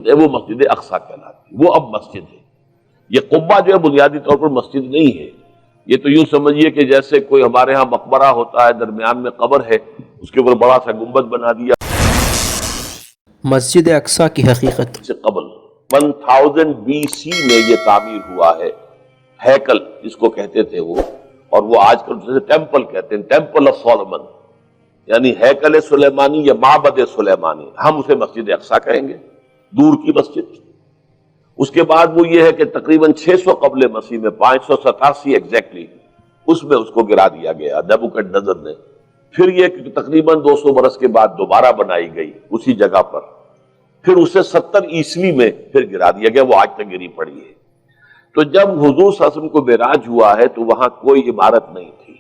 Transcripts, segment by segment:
وہ مسجد اقصی کہلاتی، وہ اب مسجد ہے۔ یہ قبہ جو ہے بنیادی طور پر مسجد نہیں ہے، یہ تو یوں سمجھیے کہ جیسے کوئی ہمارے ہاں مقبرہ ہوتا ہے، درمیان میں قبر ہے، اس کے اوپر بڑا سا گنبد بنا دیا۔ مسجد اقصی کی حقیقت سے قبل 1000 BC میں یہ تعمیر ہوا ہے، ہیکل جس کو کہتے تھے وہ، اور وہ آج کل جیسے ٹیمپل کہتے ہیں، ٹیمپل آف سولومن، یعنی ہیکل سلیمانی یا معبد سلیمانی، ہم اسے مسجد اقصی کہیں گے، دور کی مسجد۔ اس کے بعد وہ یہ ہے کہ تقریباً 600 قبل مسیح میں 587 ایگزیکٹلی اس میں اس کو گرا دیا گیا نیبوکڈنیزر نے۔ پھر یہ کہ تقریباً 200 برس کے بعد دوبارہ بنائی گئی اسی جگہ پر، پھر اسے 70 عیسوی میں پھر گرا دیا گیا، وہ آج تک گری پڑی ہے۔ تو جب حضور صلی اللہ علیہ وسلم کو معراج ہوا ہے تو وہاں کوئی عمارت نہیں تھی،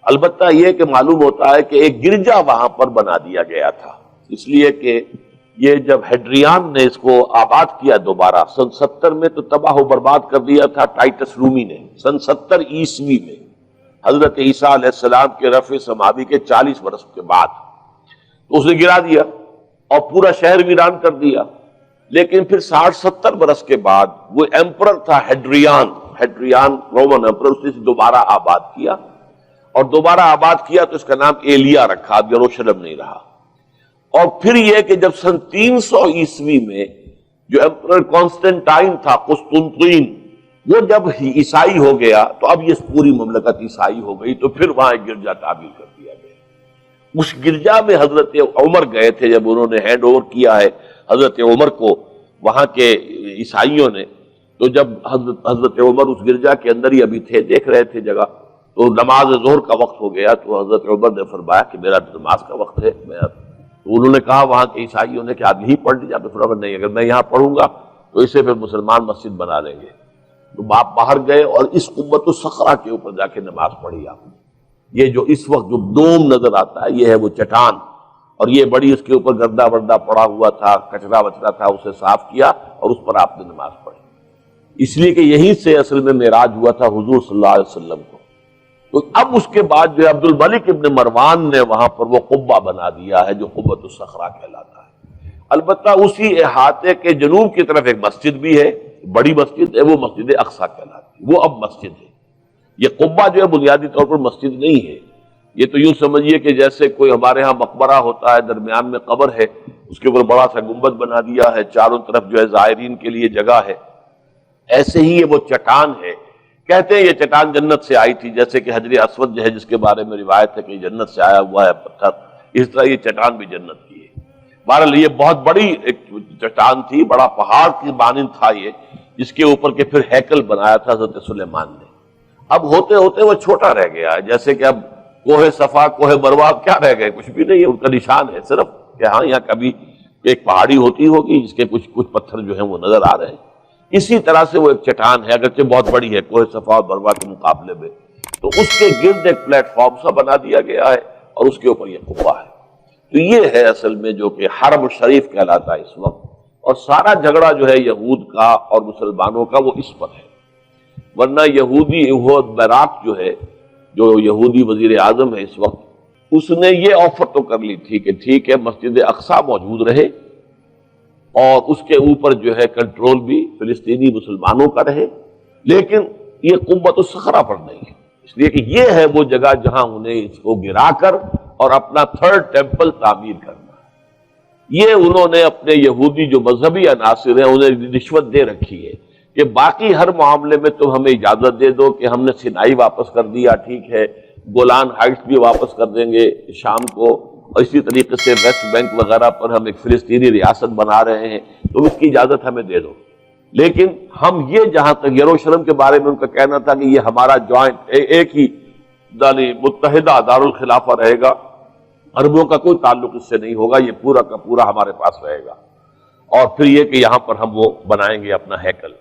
البتہ یہ کہ معلوم ہوتا ہے کہ ایک گرجا وہاں پر بنا دیا گیا تھا، اس لیے کہ یہ جب ہیڈریان نے اس کو آباد کیا دوبارہ سن 70 میں تو تباہ و برباد کر دیا تھا ٹائٹس رومی نے سن 70 عیسوی میں، حضرت عیسیٰ علیہ السلام کے رفع سماوی کے 40 برس کے بعد تو اسے گرا دیا اور پورا شہر ویران کر دیا۔ لیکن پھر 60-70 برس کے بعد وہ ایمپرر تھا ہیڈریان رومن ایمپرر، اس نے دوبارہ آباد کیا، اور دوبارہ آباد کیا تو اس کا نام ایلیا رکھا، اب یروشلم نہیں رہا۔ اور پھر یہ کہ جب سن 300 عیسوی میں جو ایمپرر کانسٹنٹائن تھا قسطنطین، وہ جب عیسائی ہو گیا تو اب یہ پوری مملکت عیسائی ہو گئی، تو پھر وہاں ایک گرجا تعمیر کر دیا گیا۔ اس گرجا میں حضرت عمر گئے تھے، جب انہوں نے ہینڈ اوور کیا ہے حضرت عمر کو وہاں کے عیسائیوں نے، تو جب حضرت عمر اس گرجا کے اندر ہی ابھی تھے، دیکھ رہے تھے جگہ، تو نماز ظہر کا وقت ہو گیا، تو حضرت عمر نے فرمایا کہ میرا نماز کا وقت ہے۔ تو انہوں نے کہا وہاں کے عیسائیوں نے کہ آپ یہی پڑھ لیجیے، آپ نے فرمایا نہیں، اگر میں یہاں پڑھوں گا تو اسے پھر مسلمان مسجد بنا لیں گے۔ تو باپ باہر گئے اور اس قبۃ الصخرہ کے اوپر جا کے نماز پڑھی آپ نے۔ یہ جو اس وقت جو ڈوم نظر آتا ہے یہ ہے وہ چٹان، اور یہ بڑی اس کے اوپر گردہ وردہ پڑا ہوا تھا، کچرا وچرا تھا، اسے صاف کیا اور اس پر آپ نے نماز پڑھی، اس لیے کہ یہیں سے اصل میں معراج ہوا تھا حضور صلی اللہ علیہ وسلم کو۔ تو اب اس کے بعد جو عبد الملک ابن مروان نے وہاں پر وہ قبہ بنا دیا ہے جو قبۃ الصخرہ کہلاتا ہے۔ البتہ اسی احاطے کے جنوب کی طرف ایک مسجد بھی ہے، بڑی مسجد ہے، وہ مسجد اقصی کہلاتی ہے، وہ اب مسجد ہے۔ یہ قبہ جو ہے بنیادی طور پر مسجد نہیں ہے، یہ تو یوں سمجھیے کہ جیسے کوئی ہمارے ہاں مقبرہ ہوتا ہے، درمیان میں قبر ہے، اس کے اوپر بڑا سا گنبد بنا دیا ہے، چاروں طرف جو ہے زائرین کے لیے جگہ ہے، ایسے ہی یہ وہ چٹان ہے۔ کہتے ہیں یہ چٹان جنت سے آئی تھی، جیسے کہ حجر اسود جو ہے جس کے بارے میں روایت ہے کہ جنت سے آیا ہوا ہے پتھر، اس طرح یہ چٹان بھی جنت کی ہے۔ بہرحال یہ بہت بڑی ایک چٹان تھی، بڑا پہاڑ کی مانند تھا یہ، جس کے اوپر کے پھر ہیکل بنایا تھا حضرت سلیمان نے۔ اب ہوتے ہوتے وہ چھوٹا رہ گیا ہے، جیسے کہ اب کوہ صفا کوہ مروہ کیا رہ گئے، کچھ بھی نہیں ہے، ان کا نشان ہے صرف کہ ہاں یہاں کبھی ایک پہاڑی ہوتی ہوگی جس کے کچھ پتھر جو ہیں وہ نظر آ رہے ہیں۔ اسی طرح سے وہ ایک چٹان ہے، اگرچہ بہت بڑی ہے کوہ صفا اور مروہ کے مقابلے میں، تو اس کے گرد ایک پلیٹ فارم سا بنا دیا گیا ہے اور اس کے اوپر یہ قبہ ہے۔ تو یہ ہے اصل میں جو کہ حرم شریف کہلاتا ہے اس وقت، اور سارا جھگڑا جو ہے یہود کا اور مسلمانوں کا وہ اس پر ہے۔ ورنہ یہودی براق جو ہے، جو یہودی وزیر اعظم ہے اس وقت، اس نے یہ آفر تو کر لی تھی کہ ٹھیک ہے مسجد اقصی موجود رہے اور اس کے اوپر جو ہے کنٹرول بھی فلسطینی مسلمانوں کا رہے، لیکن یہ قبۃ الصخرہ پر نہیں ہے، اس لیے کہ یہ ہے وہ جگہ جہاں انہیں اس کو گرا کر اور اپنا تھرڈ ٹیمپل تعمیر کرنا ہے۔ یہ انہوں نے اپنے یہودی جو مذہبی عناصر ہیں انہیں رشوت دے رکھی ہے کہ باقی ہر معاملے میں تم ہمیں اجازت دے دو کہ ہم نے سینائی واپس کر دیا، ٹھیک ہے، گولان ہائٹس بھی واپس کر دیں گے شام کو، اور اسی طریقے سے ویسٹ بینک وغیرہ پر ہم ایک فلسطینی ریاست بنا رہے ہیں، تو اس کی اجازت ہمیں دے دو، لیکن ہم یہ جہاں تک یروشلم کے بارے میں ان کا کہنا تھا کہ یہ ہمارا جوائنٹ ایک ہی متحدہ دارالخلافہ رہے گا، عربوں کا کوئی تعلق اس سے نہیں ہوگا، یہ پورا کا پورا ہمارے پاس رہے گا، اور پھر یہ کہ یہاں پر ہم وہ بنائیں گے اپنا ہیکل۔